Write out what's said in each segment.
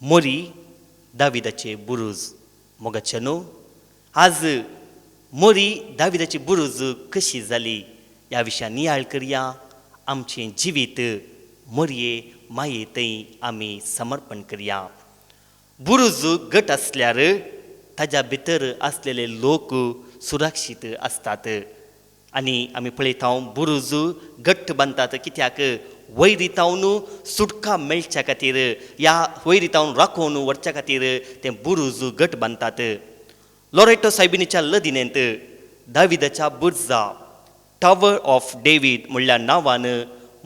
मोरी दाविदाचे बुरुज मोगाचनो आज मोरी दाविदाची बुरुज कशी जाली ह्या विशयान नियाळ करया. आमचें जिवीत मोरये मायेंतय आमी समर्पण करया. बुरुज गट आसल्यार ताज्या भितर आसलेले लोक सुरक्षीत आसतात. आनी आमी पळयता बुरुज घट्ट बांदतात कित्याक वैरितावन सुटका मेळच्या खातीर ह्या वैरितावन राखून व्हरच्या खातीर ते बुरुज घट्ट बांदतात. लोरेटो सायबिनीच्या लदिनेंत दाविदाच्या बुर्जा टावर ऑफ डेवीड म्हणल्या नांवान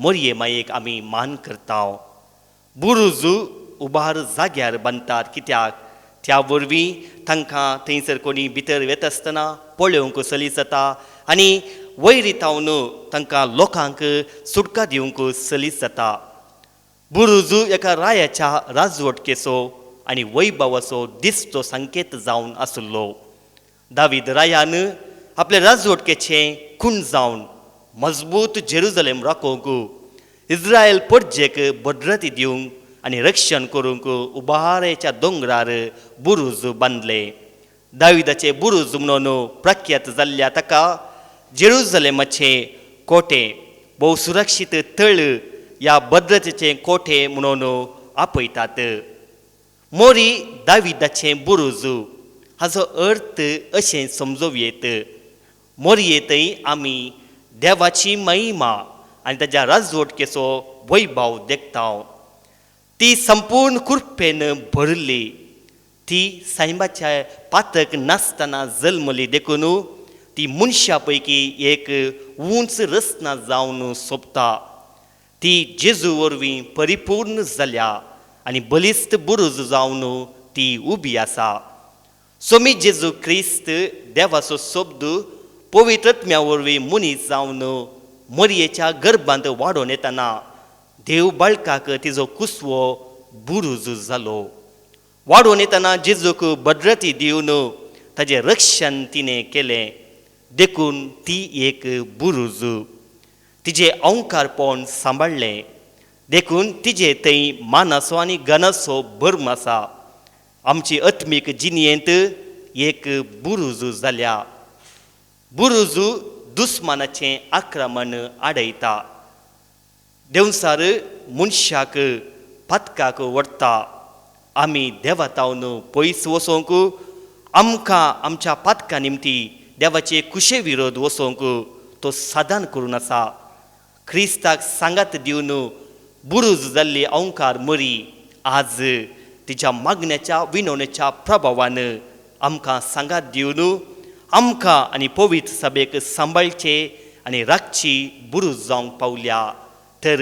मोरये मायेक आमी मान करता. बुरुज उबार जाग्यार बांदतात कित्याक त्या वरवीं तांकां थंयसर कोणी भितर वेता आसतना पळोवंक सलीस जाता आनी वैरितावन तांकां लोकांक सुटका दिवंक सलीस जाता. बुरुज एका रायाच्या राजवटकेचो आनी वैभवाचो दिसतो संकेत जावन आसलो. दावीद रायान आपल्या राजवटकेचें खूण जावन मजबूत जेरुजलेम राखोवंक इस्रायल परजेक भद्रती दिवंक आनी रक्षण करूंक उबारेच्या दोंगरार बुरुज बांदले. दाविदाचे बुरुज म्हणून प्रख्यात जाल्ल्या ताका जेरुजलेमाचे कोटे भोव सुरक्षीत तळ ह्या भद्रतेचे कोटे म्हणून आपयतात. मोरी दाविदाचें बुरुज हाचो अर्थ अशें समजूं येत. मोरयेंतय आमी देवाची महिमा आनी ताज्या राजवटकेचो वैभव देखता. ती संपूर्ण कृपेन भरली. ती सायबाच्या पातक नासतना जल्मली देखून ती मनशा पैकी एक उंच रचना जावन सोंपता. ती जेजू वरवीं परिपूर्ण जाल्या आनी बलिस्त बुरुज जावन ती उबी आसा. सोमी जेजू क्रिस्त देवाचो शब्द पवित्रत्म्या वरवीं मनीस जावन मोरयेच्या गर्भांत वाडोवन येतना देव बाळकाक तिजो कुसवो बुरुज जालो. वाडोवन येतना जेजूक भद्रती दिवन ताजें रक्षण तिणें केलें देखून ती एक बुरुज. तिजें अवंकारपण सांबाळलें देखून तिजे थंय मानाचो आनी गनाचो भर्म आसा. आमची आत्मीक जिणयेंत एक बुरुज जाल्या. बुरुज दुस्मानाचें आक्रमण आडयता. देवसार मनशाक पातकाक व्हरता. आमी देवातावन पयस वचोंक आमकां आमच्या पातका निमती देवाचे कुशे विरोध वचोंक तो साधन करून आसा. क्रिस्ताक सांगात दिवन बुरुज जाल्ली अवंकार मोरी आज तिच्या मागण्याच्या विनवणेच्या प्रभावान आमकां सांगात दिवन आमकां आनी पवित्र सभेक सांबाळचे आनी राखची बुरुज जावंक पावल्या. तर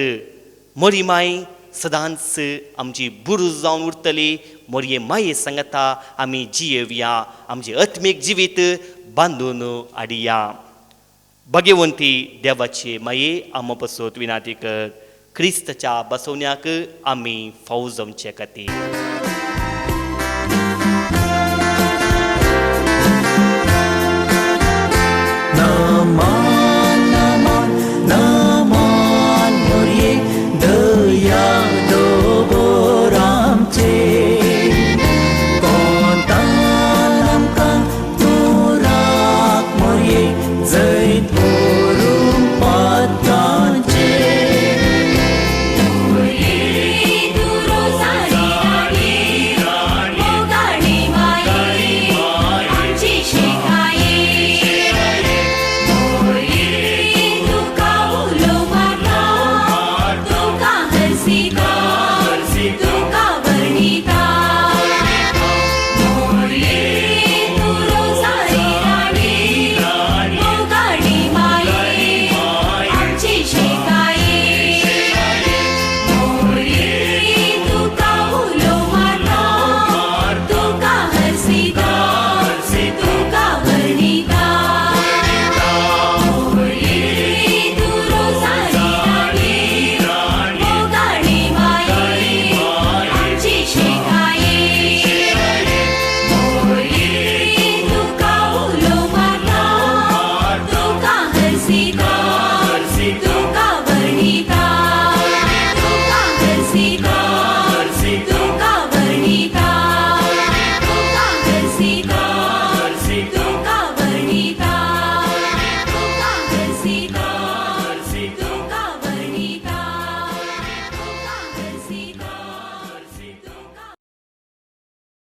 मोरी माय सदांच आमची बुरुज जावन उरतली. मोरये माये सांगता आमी जियेवया. आमचे आत्मीक जिवीत बांदून हाडया. भगवंती देवाचे माये आम पसोत विनाती कर. क्रिस्ताच्या बसवण्याक आमी फावो जमचे खातीर. Naman, naman, naman, Morie, daya.